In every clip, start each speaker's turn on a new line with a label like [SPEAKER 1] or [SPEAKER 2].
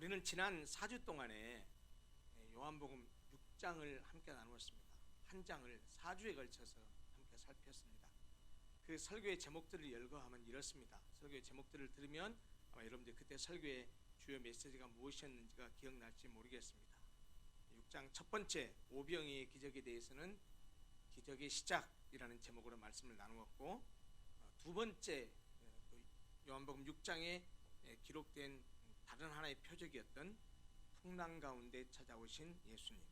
[SPEAKER 1] 우리는 지난 4주 동안에 요한복음 6장을 함께 나누었습니다. 한 장을 4주에 걸쳐서 함께 살폈습니다. 그 설교의 제목들을 열거하면 이렇습니다. 설교의 제목들을 들으면 아마 여러분들 그때 설교의 주요 메시지가 무엇이었는지가 기억날지 모르겠습니다. 6장 첫 번째 오병이의 기적에 대해서는 기적의 시작이라는 제목으로 말씀을 나누었고, 두 번째 요한복음 6장에 기록된 다른 하나의 표적이었던 풍랑 가운데 찾아오신 예수님,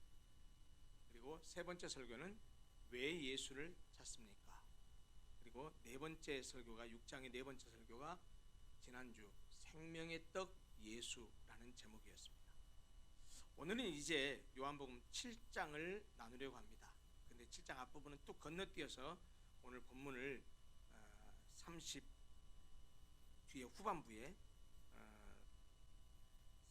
[SPEAKER 1] 그리고 세 번째 설교는 왜 예수를 찾습니까? 그리고 네 번째 설교가 6장의 네 번째 설교가 지난주 생명의 떡 예수라는 제목이었습니다. 오늘은 이제 요한복음 7장을 나누려고 합니다. 근데 7장 앞부분은 또 건너뛰어서 오늘 본문을 30 뒤에 후반부에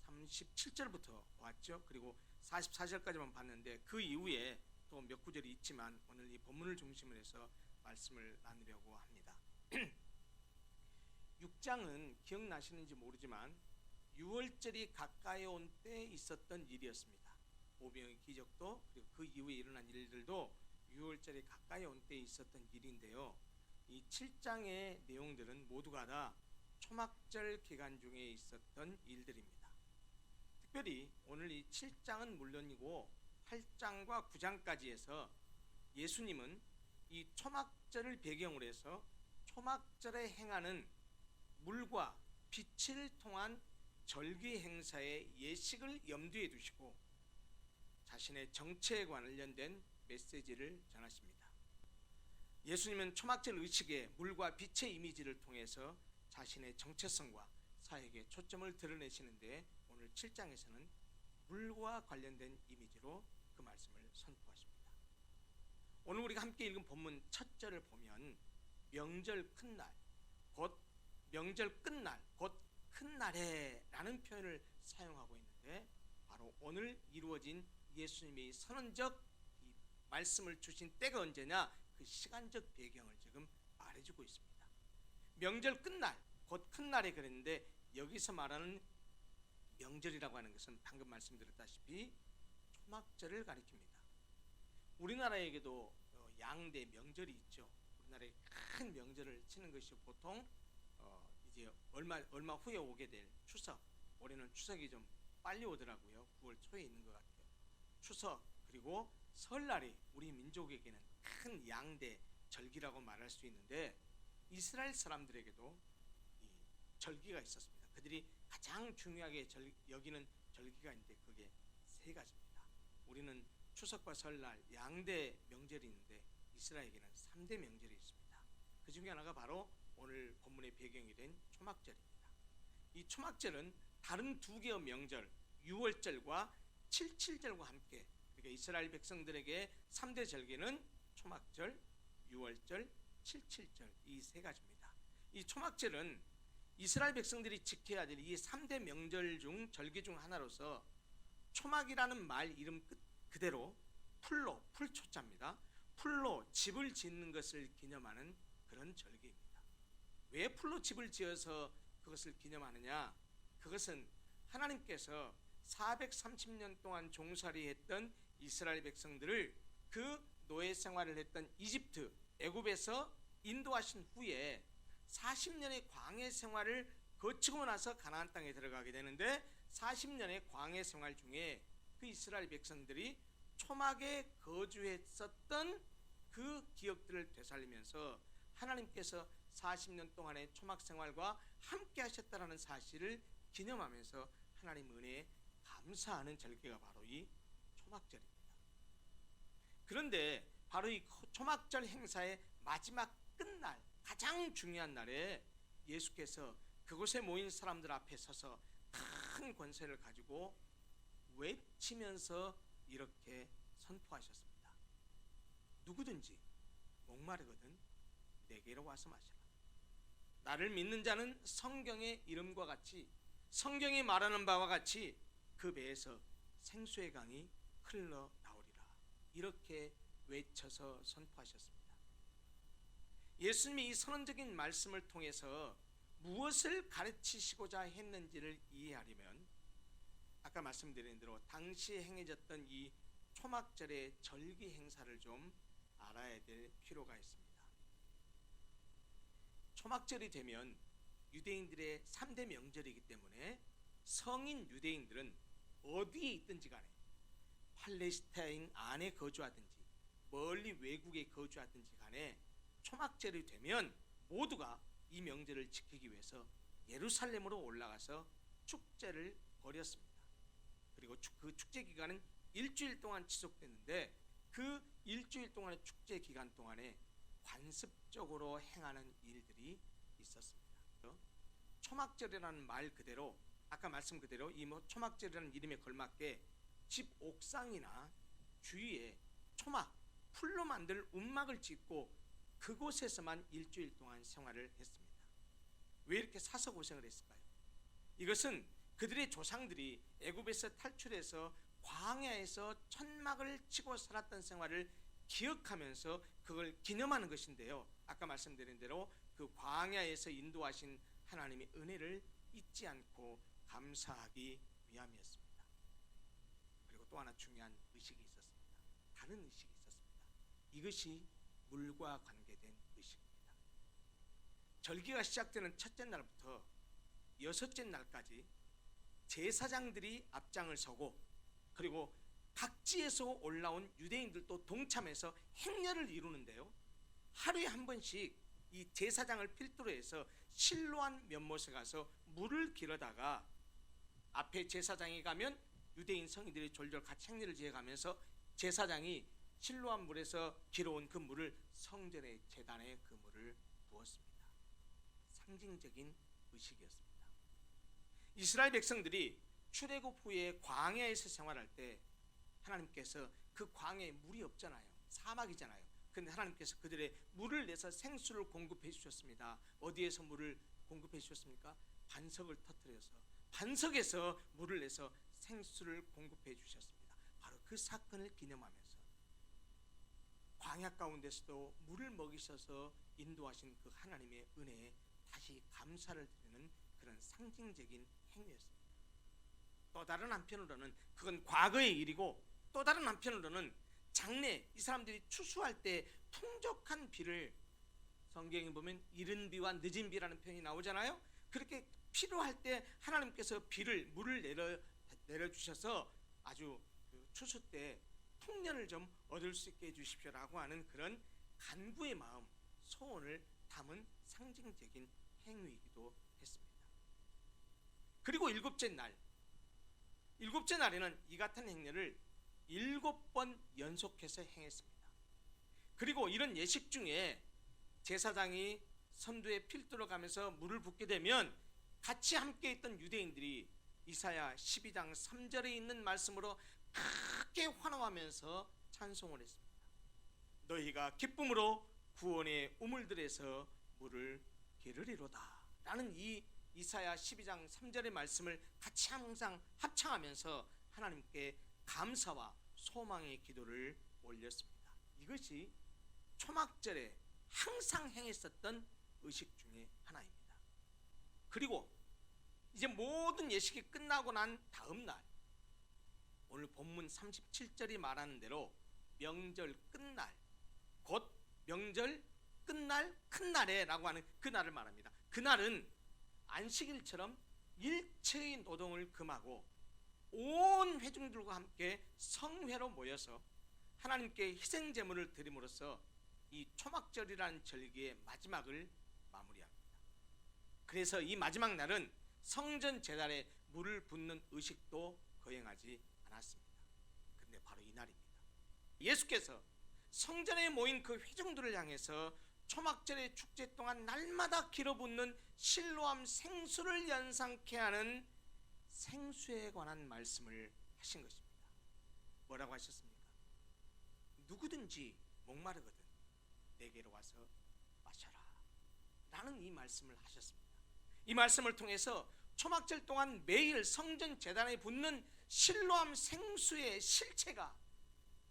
[SPEAKER 1] 37절부터 왔죠. 그리고 44절까지만 봤는데 그 이후에 또 몇 구절이 있지만 오늘 이 본문을 중심으로 해서 말씀을 나누려고 합니다. 6장은 기억나시는지 모르지만 6월절이 가까이 온 때 있었던 일이었습니다. 오병의 기적도 그리고 그 이후에 일어난 일들도 6월절이 가까이 온 때 있었던 일인데요. 이 7장의 내용들은 모두가 다 초막절 기간 중에 있었던 일들입니다. 특별히 오늘 이 7장은 물론이고 8장과 9장까지 해서 예수님은 이 초막절을 배경으로 해서 초막절에 행하는 물과 빛을 통한 절기 행사의 예식을 염두에 두시고 자신의 정체에 관련된 메시지를 전하십니다. 예수님은 초막절 의식의 물과 빛의 이미지를 통해서 자신의 정체성과 사역에 초점을 드러내시는데 오늘 7장에서는 물과 관련된 이미지로 그 말씀을 선포하십니다. 오늘 우리가 함께 읽은 본문 첫 절을 보면 명절 큰날, 곧 명절 끝날, 곧 큰날에 라는 표현을 사용하고 있는데 바로 오늘 이루어진 예수님의 선언적 이 말씀을 주신 때가 언제냐, 그 시간적 배경을 지금 말해주고 있습니다. 명절 끝날, 곧 큰날에 그랬는데 여기서 말하는 명절이라고 하는 것은 방금 말씀드렸다시피 초막절을 가리킵니다. 우리나라에게도 양대 명절이 있죠. 우리나라에 큰 명절을 치는 것이 보통 이제 얼마 후에 오게 될 추석. 올해는 추석이 좀 빨리 오더라고요. 9월 초에 있는 것 같아요. 추석 그리고 설날이 우리 민족에게는 큰 양대 절기라고 말할 수 있는데 이스라엘 사람들에게도 이 절기가 있었습니다. 그들이 가장 중요하게 여기는 절기가 있는데 그게 세 가지입니다. 우리는 추석과 설날 양대 명절이 있는데 이스라엘에게는 3대 명절이 있습니다. 그 중에 하나가 바로 오늘 본문의 배경이 된 초막절입니다. 이 초막절은 다른 두 개의 명절 6월절과 77절과 함께, 그러니까 이스라엘 백성들에게 3대 절기는 초막절, 6월절, 77절 이 세 가지입니다. 이 초막절은 이스라엘 백성들이 지켜야 될 이 3대 명절 중 절기 중 하나로서 초막이라는 말 이름 그대로 풀로, 풀초자입니다. 풀로 집을 짓는 것을 기념하는 그런 절기입니다. 왜 풀로 집을 지어서 그것을 기념하느냐? 그것은 하나님께서 430년 동안 종살이했던 이스라엘 백성들을 그 노예 생활을 했던 이집트, 애굽에서 인도하신 후에 40년의 광야 생활을 거치고 나서 가나안 땅에 들어가게 되는데 40년의 광야 생활 중에 그 이스라엘 백성들이 초막에 거주했었던 그 기억들을 되살리면서 하나님께서 40년 동안의 초막 생활과 함께 하셨다는 사실을 기념하면서 하나님 은혜에 감사하는 절기가 바로 이 초막절입니다. 그런데 바로 이 초막절 행사의 마지막 끝날, 가장 중요한 날에 예수께서 그곳에 모인 사람들 앞에 서서 큰 권세를 가지고 외치면서 이렇게 선포하셨습니다. 누구든지 목마르거든 내게로 와서 마시라. 나를 믿는 자는 성경의 이름과 같이, 성경이 말하는 바와 같이 그 배에서 생수의 강이 흘러나오리라. 이렇게 외쳐서 선포하셨습니다. 예수님이 이 선언적인 말씀을 통해서 무엇을 가르치시고자 했는지를 이해하려면 아까 말씀드린 대로 당시에 행해졌던 이 초막절의 절기 행사를 좀 알아야 될 필요가 있습니다. 초막절이 되면 유대인들의 3대 명절이기 때문에 성인 유대인들은 어디에 있든지 간에 팔레스타인 안에 거주하든지 멀리 외국에 거주하든지 간에 초막절이 되면 모두가 이 명절을 지키기 위해서 예루살렘으로 올라가서 축제를 벌였습니다. 그리고 그 축제 기간은 일주일 동안 지속됐는데 그 일주일 동안의 축제 기간 동안에 관습적으로 행하는 일들이 있었습니다. 초막절이라는 말 그대로 아까 말씀 그대로 이 초막절이라는 이름에 걸맞게 집 옥상이나 주위에 초막 풀로 만들 움막을 짓고 그곳에서만 일주일 동안 생활을 했습니다. 왜 이렇게 사서 고생을 했을까요? 이것은 그들의 조상들이 애굽에서 탈출해서 광야에서 천막을 치고 살았던 생활을 기억하면서 그걸 기념하는 것인데요. 아까 말씀드린 대로 그 광야에서 인도하신 하나님의 은혜를 잊지 않고 감사하기 위함이었습니다. 그리고 또 하나 중요한 의식이 있었습니다. 다른 의식이 있었습니다. 이것이 물과 관계된 의식입니다. 절기가 시작되는 첫째 날부터 여섯째 날까지 제사장들이 앞장을 서고 그리고 각지에서 올라온 유대인들도 동참해서 행렬을 이루는데요. 하루에 한 번씩 이 제사장을 필두로 해서 실로암 연못에 가서 물을 길어다가 앞에 제사장이 가면 유대인 성인들이 졸졸 같이 행렬을 지어가면서 제사장이 실로암 물에서 길어온 그 물을 성전의 제단에 그 물을 부었습니다. 상징적인 의식이었습니다. 이스라엘 백성들이 출애굽 후에 광야에서 생활할 때 하나님께서 그 광야에 물이 없잖아요. 사막이잖아요. 그런데 하나님께서 그들의 물을 내서 생수를 공급해 주셨습니다. 어디에서 물을 공급해 주셨습니까? 반석을 터뜨려서 반석에서 물을 내서 생수를 공급해 주셨습니다. 바로 그 사건을 기념하면서 광야 가운데서도 물을 먹이셔서 인도하신 그 하나님의 은혜에 다시 감사를 드리는 그런 상징적인 행위였습니다. 또 다른 한편으로는 그건 과거의 일이고 또 다른 한편으로는 장래 이 사람들이 추수할 때 풍족한 비를 성경에 보면 이른 비와 늦은 비라는 표현이 나오잖아요. 그렇게 필요할 때 하나님께서 물을 내려주셔서 아주 추수 때 풍년을 좀 얻을 수 있게 해주십시오라고 하는 그런 간구의 마음, 소원을 담은 상징적인 행위이기도 했습니다. 그리고 일곱째 날에는 이 같은 행렬을 7번 연속해서 행했습니다. 그리고 이런 예식 중에 제사장이 선두에 필두로 가면서 물을 붓게 되면 같이 함께 있던 유대인들이 이사야 12장 3절에 있는 말씀으로 크게 환호하면서 찬송을 했습니다. 너희가 기쁨으로 구원의 우물들에서 물을 기르리로다 라는 이 이사야 12장 3절의 말씀을 같이 항상 합창하면서 하나님께 감사와 소망의 기도를 올렸습니다. 이것이 초막절에 항상 행했었던 의식 중에 하나입니다. 그리고 이제 모든 예식이 끝나고 난 다음 날, 오늘 본문 37절이 말하는 대로 명절 끝날, 곧 명절 끝날 큰 날에 라고 하는 그 날을 말합니다. 그날은 안식일처럼 일체의 노동을 금하고 온 회중들과 함께 성회로 모여서 하나님께 희생 제물을 드림으로써 이 초막절이라는 절기의 마지막을 마무리합니다. 그래서 이 마지막 날은 성전 제단에 물을 붓는 의식도 거행하지 않았습니다. 그런데 바로 이 날입니다. 예수께서 성전에 모인 그 회중들을 향해서 초막절의 축제 동안 날마다 길어붓는 실로암 생수를 연상케 하는 생수에 관한 말씀을 하신 것입니다. 뭐라고 하셨습니까? 누구든지 목마르거든 내게로 와서 마셔라 라는 이 말씀을 하셨습니다. 이 말씀을 통해서 초막절 동안 매일 성전 제단에 붓는 실로암 생수의 실체가,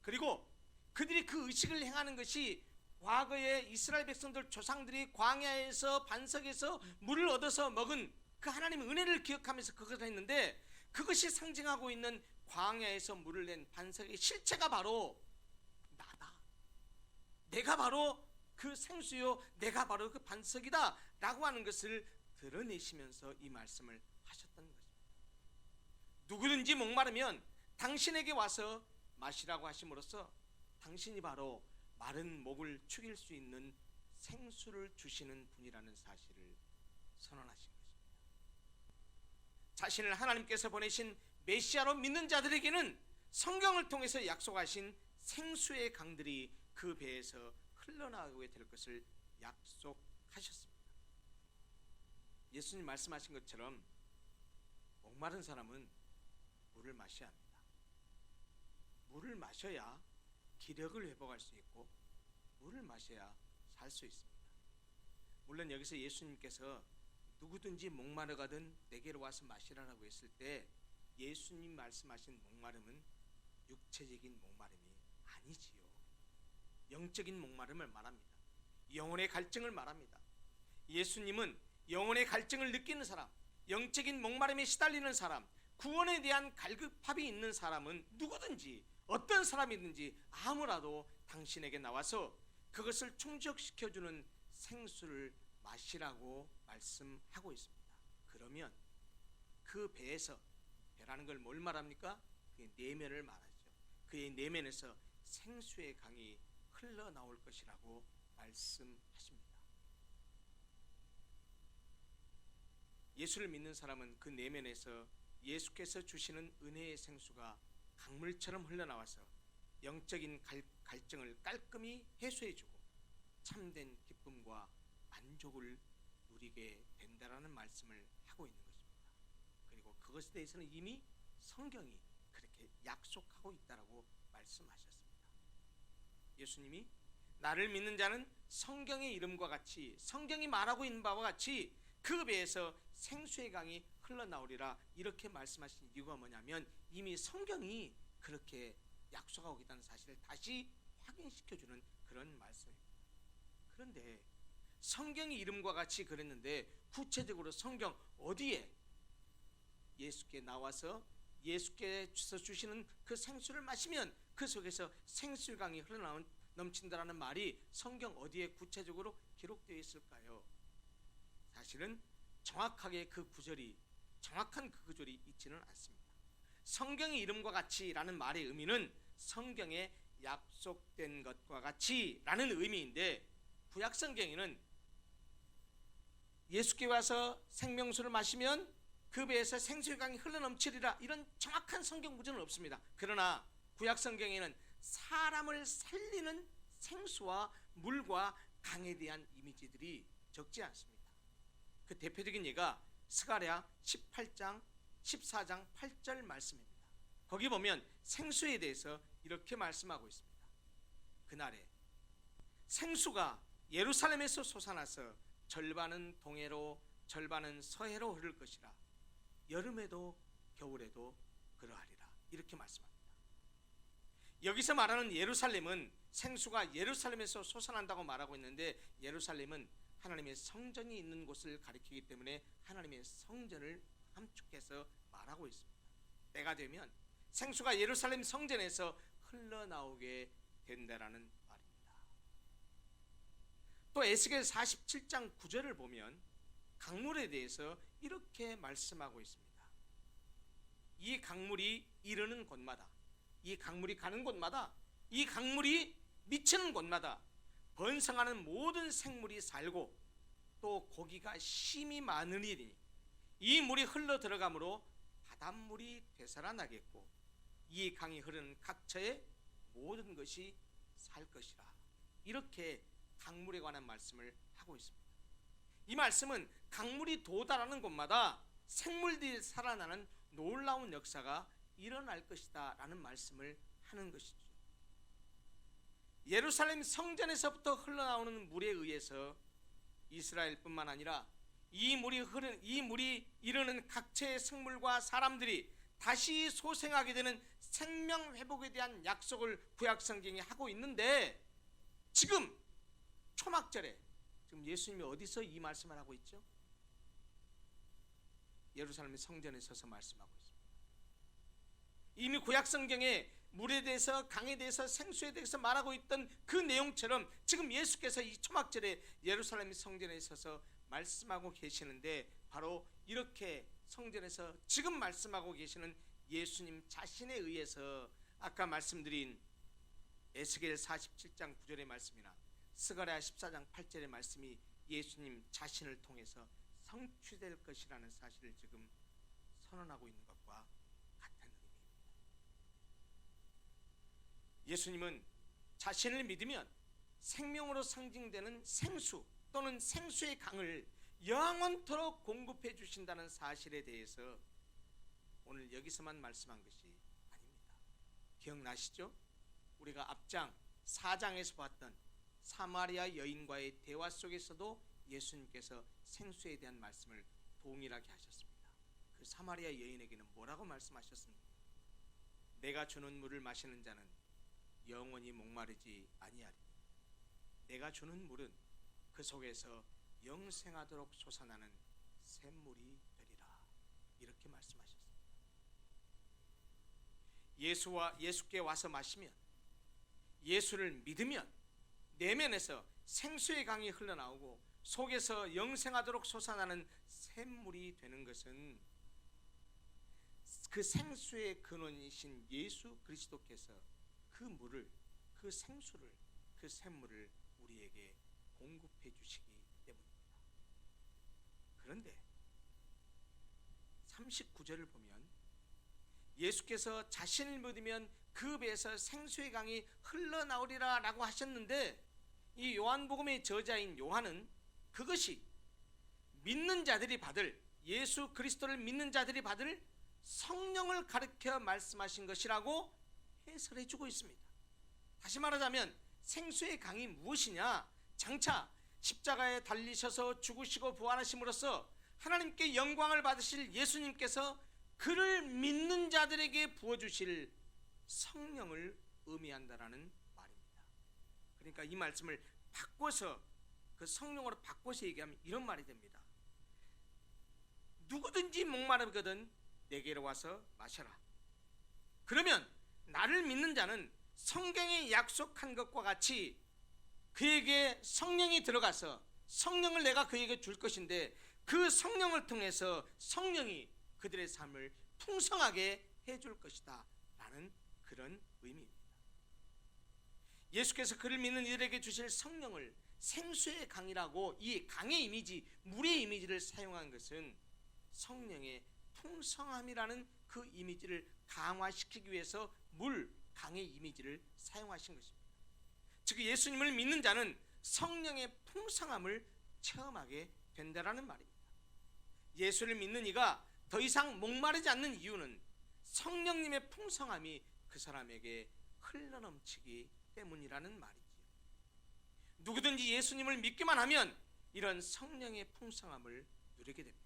[SPEAKER 1] 그리고 그들이 그 의식을 행하는 것이 과거에 이스라엘 백성들 조상들이 광야에서 반석에서 물을 얻어서 먹은 그 하나님의 은혜를 기억하면서 그것을 했는데, 그것이 상징하고 있는 광야에서 물을 낸 반석의 실체가 바로 나다. 내가 바로 그 생수요, 내가 바로 그 반석이다 라고 하는 것을 드러내시면서 이 말씀을 하셨던 것입니다. 누구든지 목마르면 당신에게 와서 마시라고 하심으로써 당신이 바로 마른 목을 축일 수 있는 생수를 주시는 분이라는 사실을 선언하신 것입니다. 자신을 하나님께서 보내신 메시아로 믿는 자들에게는 성경을 통해서 약속하신 생수의 강들이 그 배에서 흘러나오게 될 것을 약속하셨습니다. 예수님 말씀하신 것처럼 목마른 사람은 물을 마셔야 합니다. 물을 마셔야 기력을 회복할 수 있고 물을 마셔야 살 수 있습니다. 물론 여기서 예수님께서 누구든지 목마르거든 내게로 와서 마시라라고 했을 때 예수님 말씀하신 목마름은 육체적인 목마름이 아니지요. 영적인 목마름을 말합니다. 영혼의 갈증을 말합니다. 예수님은 영혼의 갈증을 느끼는 사람, 영적인 목마름에 시달리는 사람, 구원에 대한 갈급함이 있는 사람은 누구든지 어떤 사람이든지 아무라도 당신에게 나와서 그것을 충족시켜주는 생수를 마시라고 말씀하고 있습니다. 그러면 그 배에서, 배라는 걸 뭘 말합니까? 그의 내면을 말하죠. 그의 내면에서 생수의 강이 흘러나올 것이라고 말씀하십니다. 예수를 믿는 사람은 그 내면에서 예수께서 주시는 은혜의 생수가 강물처럼 흘러나와서 영적인 갈증을 깔끔히 해소해주고 참된 기쁨과 만족을 누리게 된다라는 말씀을 하고 있는 것입니다. 그리고 그것에 대해서는 이미 성경이 그렇게 약속하고 있다라고 말씀하셨습니다. 예수님이 나를 믿는 자는 성경의 이름과 같이, 성경이 말하고 있는 바와 같이 그 배에서 생수의 강이 흘러나오리라 이렇게 말씀하신 이유가 뭐냐면 이미 성경이 그렇게 약속하고 있다는 사실을 다시 확인시켜주는 그런 말씀입니다. 그런데 성경의 이름과 같이 그랬는데 구체적으로 성경 어디에 예수께 나와서 예수께서 주시는 그 생수를 마시면 그 속에서 생수의 강이 흘러나온 넘친다라는 말이 성경 어디에 구체적으로 기록되어 있을까요? 사실은 정확하게 정확한 그 구절이 있지는 않습니다. 성경의 이름과 같이라는 말의 의미는 성경에 약속된 것과 같이라는 의미인데 구약 성경에는 예수께 와서 생명수를 마시면 그 배에서 생수의 강이 흘러넘치리라 이런 정확한 성경 구절은 없습니다. 그러나 구약 성경에는 사람을 살리는 생수와 물과 강에 대한 이미지들이 적지 않습니다. 그 대표적인 예가 스가랴 18장 14장 8절 말씀입니다. 거기 보면 생수에 대해서 이렇게 말씀하고 있습니다. 그날에 생수가 예루살렘에서 솟아나서 절반은 동해로 절반은 서해로 흐를 것이라 여름에도 겨울에도 그러하리라 이렇게 말씀합니다. 여기서 말하는 예루살렘은 생수가 예루살렘에서 솟아난다고 말하고 있는데 예루살렘은 하나님의 성전이 있는 곳을 가리키기 때문에 하나님의 성전을 함축해서 말하고 있습니다. 때가 되면 생수가 예루살렘 성전에서 흘러나오게 된다라는 말입니다. 또 에스겔 47장 9절을 보면 강물에 대해서 이렇게 말씀하고 있습니다. 이 강물이 이르는 곳마다, 이 강물이 가는 곳마다, 이 강물이 미치는 곳마다 번성하는 모든 생물이 살고 또 고기가 심히 많으리니 이 물이 흘러 들어가므로 바닷물이 되살아나겠고 이 강이 흐르는 각처에 모든 것이 살 것이라 이렇게 강물에 관한 말씀을 하고 있습니다. 이 말씀은 강물이 도달하는 곳마다 생물들이 살아나는 놀라운 역사가 일어날 것이다 라는 말씀을 하는 것이죠. 예루살렘 성전에서부터 흘러나오는 물에 의해서 이스라엘뿐만 아니라 이 물이 이르는 각처의 생물과 사람들이 다시 소생하게 되는 생명 회복에 대한 약속을 구약 성경이 하고 있는데 지금 초막절에 지금 예수님이 어디서 이 말씀을 하고 있죠? 예루살렘 성전에 서서 말씀하고 있습니다. 이미 구약 성경에 물에 대해서, 강에 대해서, 생수에 대해서 말하고 있던 그 내용처럼 지금 예수께서 이 초막절에 예루살렘 성전에 서서 말씀하고 계시는데, 바로 이렇게 성전에서 지금 말씀하고 계시는 예수님 자신에 의해서 아까 말씀드린 에스겔 47장 9절의 말씀이나 스가랴 14장 8절의 말씀이 예수님 자신을 통해서 성취될 것이라는 사실을 지금 선언하고 있는 것과 같은 의미입니다. 예수님은 자신을 믿으면 생명으로 상징되는 생수 또는 생수의 강을 영원토록 공급해 주신다는 사실에 대해서 오늘 여기서만 말씀한 것이 아닙니다. 기억나시죠? 우리가 앞장 4장에서 봤던 사마리아 여인과의 대화 속에서도 예수님께서 생수에 대한 말씀을 동일하게 하셨습니다. 그 사마리아 여인에게는 뭐라고 말씀하셨습니까? 내가 주는 물을 마시는 자는 영원히 목마르지 아니하리니 내가 주는 물은 그 속에서 영생하도록 솟아나는 샘물이 되리라. 이렇게 말씀하셨습니다. 예수께 와서 마시면, 예수를 믿으면 내면에서 생수의 강이 흘러나오고 속에서 영생하도록 솟아나는 샘물이 되는 것은 그 생수의 근원이신 예수 그리스도께서 그 물을, 그 생수를, 그 샘물을 우리에게 공급해 주시기 때문입니다. 그런데 39절을 보면 예수께서 자신을 믿으면 그 배에서 생수의 강이 흘러나오리라 라고 하셨는데, 이 요한복음의 저자인 요한은 그것이 믿는 자들이 받을, 예수 그리스도를 믿는 자들이 받을 성령을 가르쳐 말씀하신 것이라고 해설해 주고 있습니다. 다시 말하자면 생수의 강이 무엇이냐? 장차 십자가에 달리셔서 죽으시고 부활하심으로써 하나님께 영광을 받으실 예수님께서 그를 믿는 자들에게 부어주실 성령을 의미한다라는 말입니다. 그러니까 이 말씀을 바꿔서, 그 성령으로 바꿔서 얘기하면 이런 말이 됩니다. 누구든지 목마르거든 내게로 와서 마셔라. 그러면 나를 믿는 자는 성경에 약속한 것과 같이 그에게 성령이 들어가서 성령을 내가 그에게 줄 것인데, 그 성령을 통해서 성령이 그들의 삶을 풍성하게 해줄 것이다 라는 그런 의미입니다. 예수께서 그를 믿는 이들에게 주실 성령을 생수의 강이라고, 이 강의 이미지, 물의 이미지를 사용한 것은 성령의 풍성함이라는 그 이미지를 강화시키기 위해서 물, 강의 이미지를 사용하신 것입니다. 즉 예수님을 믿는 자는 성령의 풍성함을 체험하게 된다라는 말입니다. 예수를 믿는 이가 더 이상 목마르지 않는 이유는 성령님의 풍성함이 그 사람에게 흘러넘치기 때문이라는 말이지요. 누구든지 예수님을 믿기만 하면 이런 성령의 풍성함을 누리게 됩니다.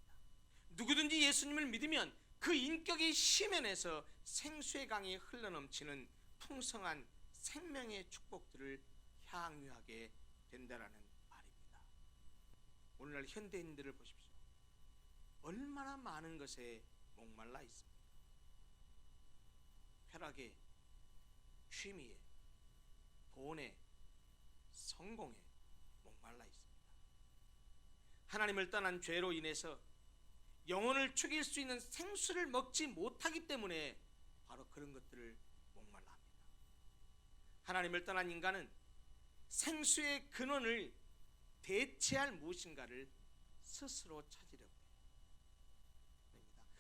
[SPEAKER 1] 누구든지 예수님을 믿으면 그 인격의 심연에서 생수의 강이 흘러넘치는 풍성한 생명의 축복들을 향유하게 된다라는 말입니다. 오늘날 현대인들을 보십시오. 얼마나 많은 것에 목말라 있습니다. 쾌락에, 취미에, 돈에, 성공에 목말라 있습니다. 하나님을 떠난 죄로 인해서 영혼을 죽일 수 있는 생수를 먹지 못하기 때문에 바로 그런 것들을 목말라 합니다. 하나님을 떠난 인간은 생수의 근원을 대체할 무엇인가를 스스로 찾으려고 해요.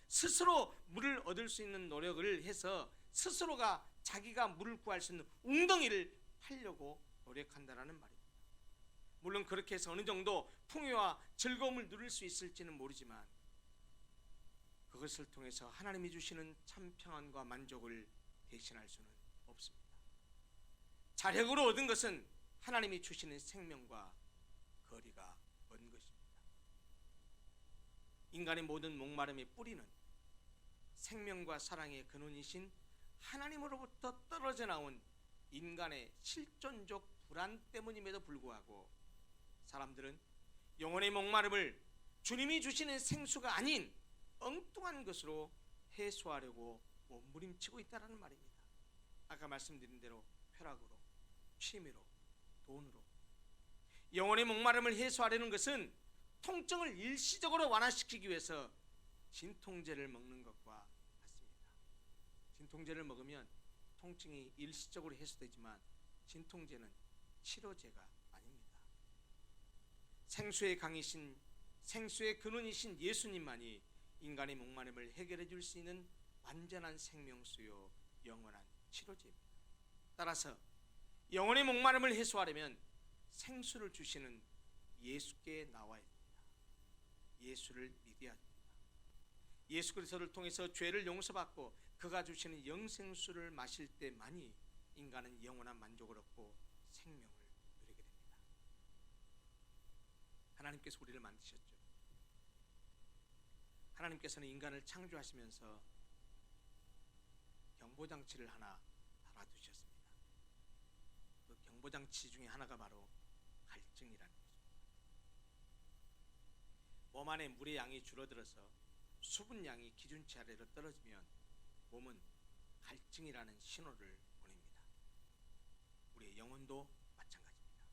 [SPEAKER 1] 스스로 물을 얻을 수 있는 노력을 해서 스스로가 자기가 물을 구할 수 있는 웅덩이를 파려고 노력한다라는 말입니다. 물론 그렇게 해서 어느 정도 풍요와 즐거움을 누릴 수 있을지는 모르지만 그것을 통해서 하나님이 주시는 참 평안과 만족을 대신할 수는 없습니다. 자력으로 얻은 것은 하나님이 주시는 생명과 거리가 먼 것입니다. 인간의 모든 목마름의 뿌리는 생명과 사랑의 근원이신 하나님으로부터 떨어져 나온 인간의 실존적 불안 때문임에도 불구하고 사람들은 영혼의 목마름을 주님이 주시는 생수가 아닌 엉뚱한 것으로 해소하려고 몸부림치고 있다는 말입니다. 아까 말씀드린 대로 쾌락으로, 취미로, 돈으로. 영혼의 목마름을 해소하려는 것은 통증을 일시적으로 완화시키기 위해서 진통제를 먹는 것과 같습니다. 진통제를 먹으면 통증이 일시적으로 해소되지만 진통제는 치료제가 아닙니다. 생수의 강이신, 생수의 근원이신 예수님만이 인간의 목마름을 해결해 줄 수 있는 완전한 생명수요 영원한 치료제입니다. 따라서 영혼의 목마름을 해소하려면 생수를 주시는 예수께 나와야 됩니다. 예수를 믿어야 됩니다. 예수 그리스도를 통해서 죄를 용서받고 그가 주시는 영생수를 마실 때만이 인간은 영원한 만족을 얻고 생명을 누리게 됩니다. 하나님께서 우리를 만드셨죠. 하나님께서는 인간을 창조하시면서 경보장치를 하나 달아두셨습니다. 그 경보장치 중에 하나가 바로 갈증이라는 것입니다. 몸 안에 물의 양이 줄어들어서 수분량이 기준치 아래로 떨어지면 몸은 갈증이라는 신호를 보냅니다. 우리의 영혼도 마찬가지입니다.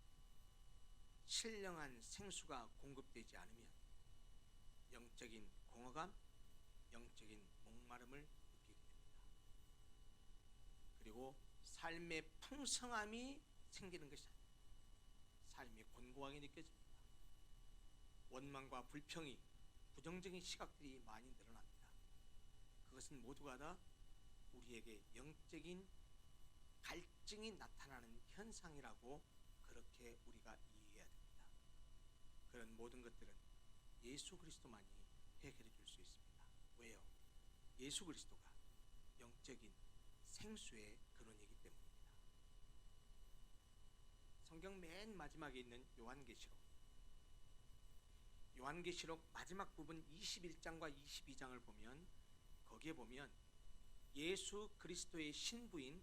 [SPEAKER 1] 신령한 생수가 공급되지 않으면 영적인 공허감, 영적인 목마름을 느끼게 됩니다. 그리고 삶의 풍성함이 생기는 것이 아닙니다. 삶이 곤고하게 느껴집니다. 원망과 불평이, 부정적인 시각들이 많이 늘어납니다. 그것은 모두가 다 우리에게 영적인 갈증이 나타나는 현상이라고 그렇게 우리가 이해해야 됩니다. 그런 모든 것들은 예수 그리스도만이 해결해 줄 수 있습니다. 왜요? 예수 그리스도가 영적인 생수의 근원이기 때문입니다. 성경 맨 마지막에 있는 요한계시록 마지막 부분 21장과 22장을 보면 거기에 보면 예수 그리스도의 신부인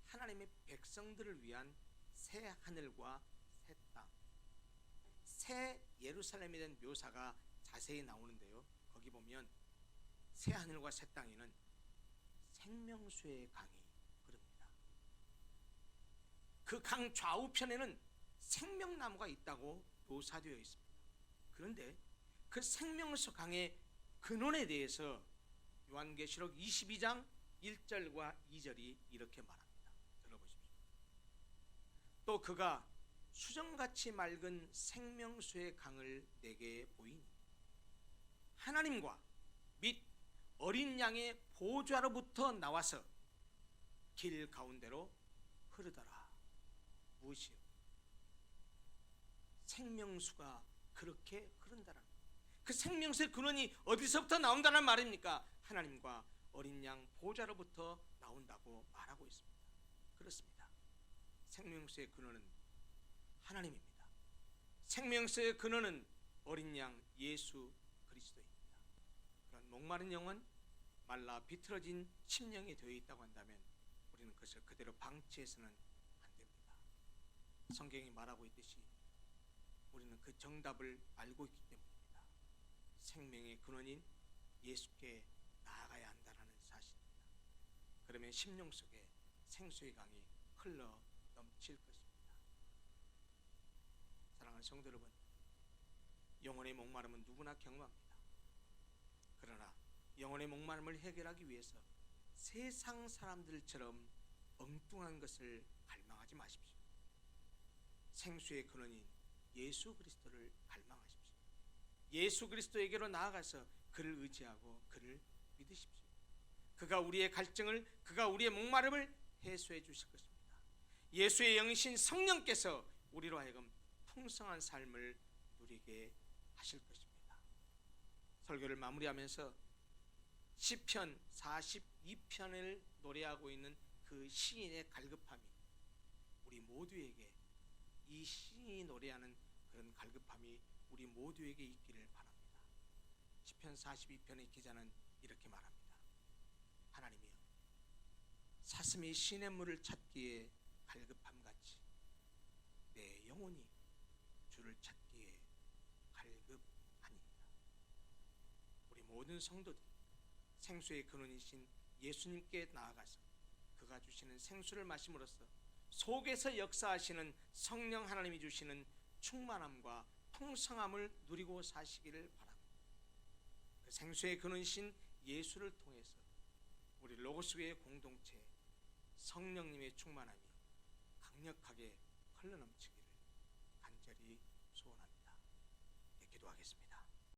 [SPEAKER 1] 하나님의 백성들을 위한 새 하늘과 새 땅, 새 예루살렘에 대한 묘사가 자세히 나오는데요. 거기 보면 새 하늘과 새 땅에는 생명수의 강이 흐릅니다. 그 강 좌우편에는 생명나무가 있다고 묘사되어 있습니다. 그런데 그 생명수 강의 근원에 대해서 요한계시록 22장 1절과 2절이 이렇게 말합니다. 들어보십시오. 또 그가 수정같이 맑은 생명수의 강을 내게 보이니 하나님과 및 어린 양의 보좌로부터 나와서 길 가운데로 흐르더라. 무엇이요? 생명수가 그렇게 흐른다는 거예요. 그 생명수의 근원이 어디서부터 나온다는 말입니까? 하나님과 어린 양 보좌로부터 나온다고 말하고 있습니다. 그렇습니다. 생명수의 근원은 하나님입니다. 생명수의 근원은 어린 양 예수 그리스도입니다. 그런 목마른 영혼, 말라 비틀어진 심령이 되어 있다고 한다면 우리는 그것을 그대로 방치해서는 안 됩니다. 성경이 말하고 있듯이 우리는 그 정답을 알고 있기 때문입니다. 생명의 근원인 예수께 나아가야 한다는 사실입니다. 그러면 심령 속에 생수의 강이 흘러 넘칠 것입니다. 사랑하는 성도 여러분, 영혼의 목마름은 누구나 경험합니다. 그러나 영혼의 목마름을 해결하기 위해서 세상 사람들처럼 엉뚱한 것을 갈망하지 마십시오. 생수의 근원인 예수 그리스도를 갈망하십시오. 예수 그리스도에게로 나아가서 그를 의지하고 그를 믿으십시오. 그가 우리의 갈증을, 그가 우리의 목마름을 해소해 주실 것입니다. 예수의 영이신 성령께서 우리로 하여금 풍성한 삶을 누리게 하실 것입니다. 설교를 마무리하면서 시편 42편을 노래하고 있는 그 시인의 갈급함이 우리 모두에게, 이 시인이 노래하는 그런 갈급함이 우리 모두에게 있기를 바랍니다. 시편 42편의 기자는 이렇게 말합니다. 하나님이여, 사슴이 시냇물을 찾기에 갈급함같이 내 영혼이 주를 찾기에 갈급하니이다. 우리 모든 성도들이 생수의 근원이신 예수님께 나아가서 그가 주시는 생수를 마심으로써 속에서 역사하시는 성령 하나님이 주시는 충만함과 풍성함을 누리고 사시기를 바랍니다. 그 생수의 근원이신 예수를 통해서 우리 로고스교회 공동체에 성령님의 충만함이 강력하게 흘러넘치기를 간절히 소원합니다. 네, 기도하겠습니다.